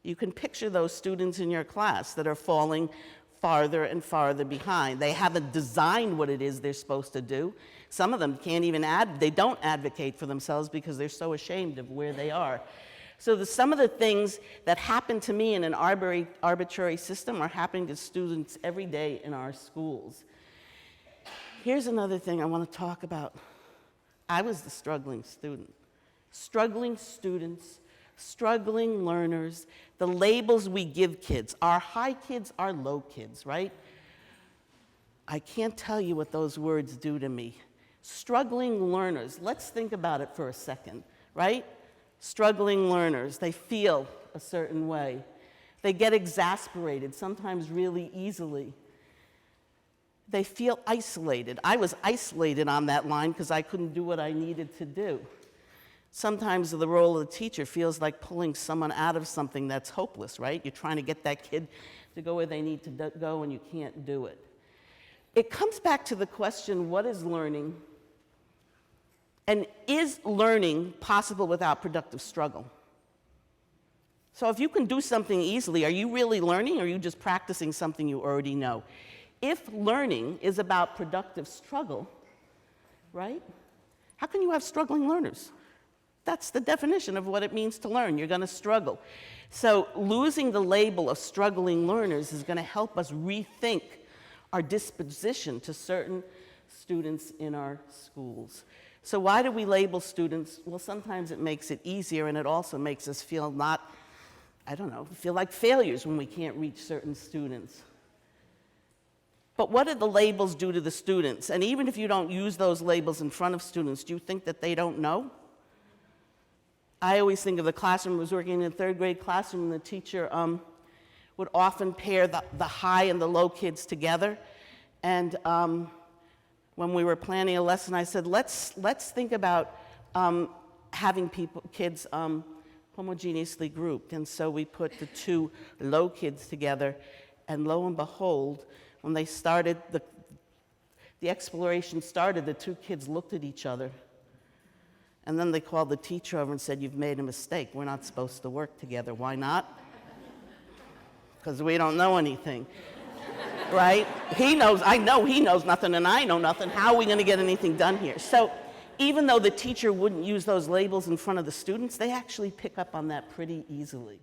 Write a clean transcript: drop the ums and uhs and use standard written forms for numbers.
You can picture those students in your class that are falling farther and farther behind. They haven't designed what it is they're supposed to do. Some of them can't even they don't advocate for themselves because they're so ashamed of where they are. So some of the things that happen to me in an arbitrary system are happening to students every day in our schools. Here's another thing I want to talk about. I was the struggling student. Struggling students, struggling learners, the labels we give kids. Our high kids, our low kids, right? I can't tell you what those words do to me. Struggling learners, let's think about it for a second, right? Struggling learners, they feel a certain way. They get exasperated, sometimes really easily. They feel isolated. I was isolated on that line because I couldn't do what I needed to do. Sometimes the role of the teacher feels like pulling someone out of something that's hopeless, right? You're trying to get that kid to go where they need to go and you can't do it. It comes back to the question, what is learning? And is learning possible without productive struggle? So if you can do something easily, are you really learning or are you just practicing something you already know? If learning is about productive struggle, right? How can you have struggling learners? That's the definition of what it means to learn. You're going to struggle. So losing the label of struggling learners is going to help us rethink our disposition to certain students in our schools. So why do we label students? Well, sometimes it makes it easier, and it also makes us feel feel like failures when we can't reach certain students. But what do the labels do to the students? And even if you don't use those labels in front of students, do you think that they don't know? I always think of the classroom. I was working in a third grade classroom, and the teacher would often pair the high and the low kids together. And when we were planning a lesson, I said, let's think about having kids homogeneously grouped. And so we put the two low kids together, and lo and behold, when they started, the exploration started, the two kids looked at each other. And then they called the teacher over and said, "You've made a mistake. We're not supposed to work together." Why not? Because we don't know anything, right? I know he knows nothing and I know nothing. How are we going to get anything done here? So even though the teacher wouldn't use those labels in front of the students, they actually pick up on that pretty easily.